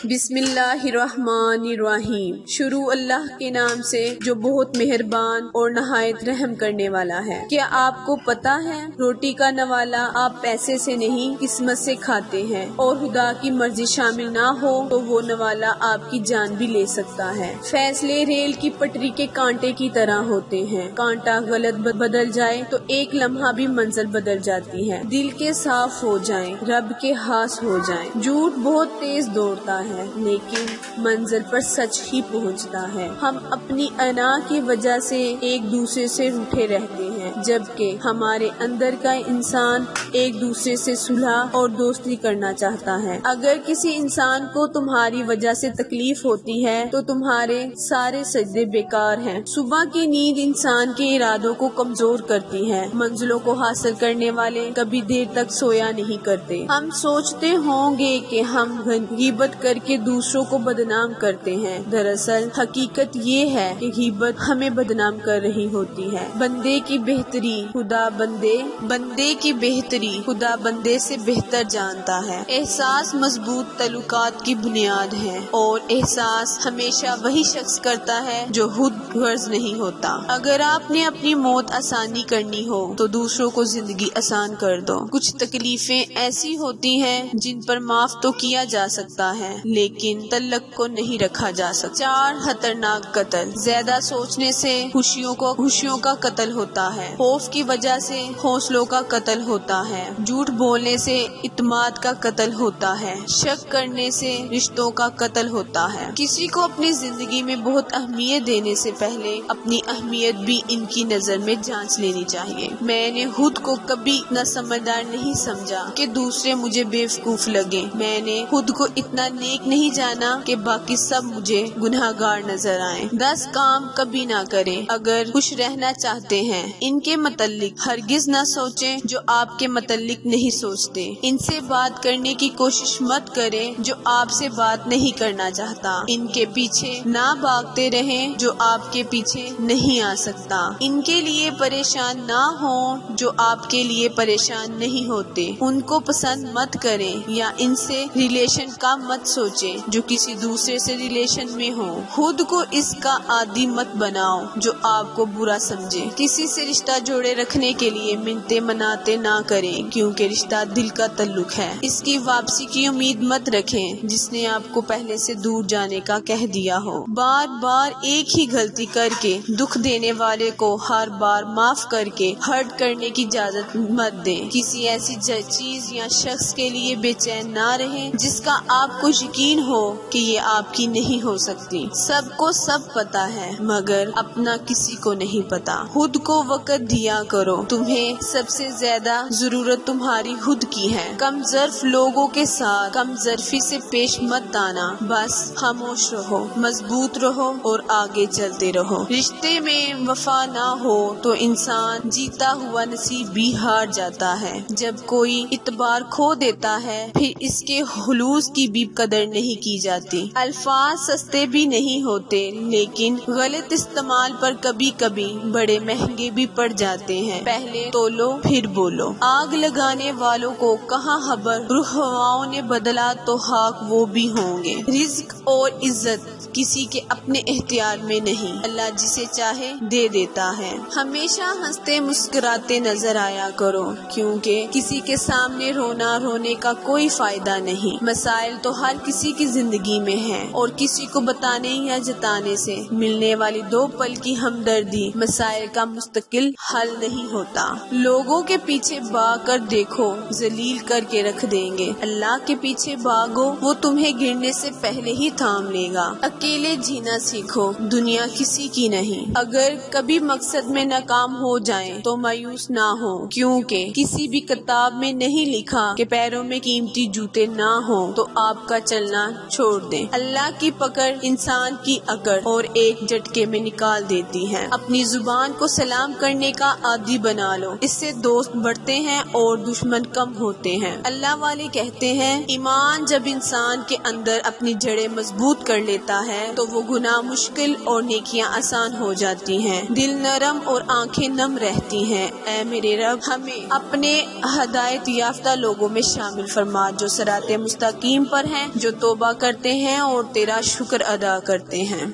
बिस्मिल्लाहिर्रहमानिर्रहीम। शुरू अल्लाह के नाम से जो बहुत मेहरबान और नहायत रहम करने वाला है। क्या आपको पता है रोटी का नवाला आप पैसे से नहीं किस्मत से खाते हैं, और खुदा की मर्जी शामिल ना हो तो वो नवाला आपकी जान भी ले सकता है। फैसले रेल की पटरी के कांटे की तरह होते हैं। कांटा गलत बदल जाए तो एक लम्हा भी मंजिल बदल जाती है। दिल के साफ हो जाएं, रब के हास हो जाएं। झूठ बहुत तेज दौड़ता है लेकिन मंजिल पर सच ही पहुंचता है। हम अपनी अना की वजह से एक दूसरे से रूठे रहते हैं, जबकि हमारे अंदर का इंसान एक दूसरे से सुलह और दोस्ती करना चाहता है। अगर किसी इंसान को तुम्हारी वजह से तकलीफ होती है तो तुम्हारे सारे सजदे बेकार हैं। सुबह की नींद इंसान के इरादों को कमजोर करती है। मंजिलों को हासिल करने वाले कभी देर तक सोया नहीं करते। हम सोचते होंगे कि हम गीबत करके दूसरों को बदनाम करते हैं। दरअसल हकीकत ये है कि गीबत हमें बदनाम कर रही होती है। बंदे की बेहतरी खुदा बंदे से बेहतर जानता है। एहसास मजबूत तल्लुकात की बुनियाद है, और एहसास हमेशा वही शख्स करता है जो खुद गर्ज नहीं होता। अगर आपने अपनी मौत आसानी करनी हो तो दूसरों को जिंदगी आसान कर दो। कुछ तकलीफें ऐसी होती हैं जिन पर माफ तो किया जा सकता है लेकिन तल्लक को नहीं रखा जा सकता। 4 खतरनाक कत्ल। ज्यादा सोचने से खुशियों का कत्ल होता है। खौफ की वजह से हौसलों का कत्ल होता है। झूठ बोलने से इत्मीनान का कत्ल होता है। शक करने से रिश्तों का कत्ल होता है। किसी को अपनी जिंदगी में बहुत अहमियत देने से पहले अपनी अहमियत भी इनकी नजर में जांच लेनी चाहिए। मैंने खुद को कभी न समझदार नहीं समझा कि दूसरे मुझे बेवकूफ लगे। मैंने खुद को इतना नेक नहीं जाना कि बाकी सब मुझे गुनाहगार नजर आए। 10 काम कभी ना करें अगर खुश रहना चाहते हैं। इनके मतलब हरगिज ना सोचें जो आपके मतलब नहीं सोचते। इनसे बात करने की कोशिश मत करें जो आपसे बात नहीं करना चाहता। इनके पीछे ना भागते रहें जो आपके पीछे नहीं आ सकता। इनके लिए परेशान ना हो जो आपके लिए परेशान नहीं होते। उनको पसंद मत करें या इनसे रिलेशन का मत सोचें जो किसी दूसरे से रिलेशन में हो। खुद को इसका आदी मत बनाओ जो आपको बुरा समझे। किसी से रिश्ता जोड़े रखने के लिए मिन्नतें मनाते ना करें, क्योंकि रिश्ता दिल का ताल्लुक है। इसकी वापसी की उम्मीद मत रखें जिसने आपको पहले से दूर जाने का कह दिया हो। बार बार एक ही गलती करके दुख देने वाले को हर बार माफ करके हर्ट करने की इजाजत मत दें। किसी ऐसी चीज या शख्स के लिए बेचैन ना रहें जिसका आपको यकीन हो कि ये आपकी नहीं हो सकती। सबको सब पता है मगर अपना किसी को नहीं पता। खुद को वक्त दिया करो। तुम्हें सबसे ज्यादा जरूरत तुम्हारी खुद की है। कम ज़र्फ लोगों के साथ कम ज़र्फी से पेश मत आना। बस खामोश रहो, मजबूत रहो और आगे चलते रहो। रिश्ते में वफा ना हो तो इंसान जीता हुआ नसीब भी हार जाता है। जब कोई इतबार खो देता है फिर इसके हुलूस की भी कदर नहीं की जाती। अल्फाज सस्ते भी नहीं होते लेकिन गलत इस्तेमाल पर कभी कभी बड़े महंगे भी पड़ जाते हैं। पहले तोलो फिर बोलो। आग लगाने वालों को कहाँ खबर रुख हवाओं ने बदला तो हाक वो भी होंगे। रिज्क और इज्जत किसी के अपने इख्तियार में नहीं, अल्लाह जिसे चाहे दे देता है। हमेशा हंसते मुस्कुराते नजर आया करो, क्योंकि किसी के सामने रोने का कोई फायदा नहीं। मसाइल तो हर किसी की जिंदगी में है और किसी को बताने या जताने से मिलने वाली 2 पल की हमदर्दी मसाइल का मुस्तकिल हल नहीं होता। लोगों के पीछे भाग कर देखो, जलील करके रख देंगे। अल्लाह के पीछे भागो, वो तुम्हें गिरने से पहले ही थाम लेगा। अकेले जीना सीखो, दुनिया किसी की नहीं। अगर कभी मकसद में नाकाम हो जाएं तो मायूस ना हो, क्योंकि किसी भी किताब में नहीं लिखा कि पैरों में कीमती जूते ना हो तो आपका चलना छोड़ दें। अल्लाह की पकड़ इंसान की अकड़ और एक झटके में निकाल देती है। अपनी जुबान को सलाम करने کا عادی بنا لو، اس سے دوست بڑھتے ہیں اور دشمن کم ہوتے ہیں۔ اللہ والے کہتے ہیں ایمان جب انسان کے اندر اپنی جڑیں مضبوط کر لیتا ہے تو وہ گناہ مشکل اور نیکیاں آسان ہو جاتی ہیں، دل نرم اور آنکھیں نم رہتی ہیں۔ اے میرے رب، ہمیں اپنے ہدایت یافتہ لوگوں میں شامل فرما جو صراط مستقیم پر ہیں، جو توبہ کرتے ہیں اور تیرا شکر ادا کرتے ہیں۔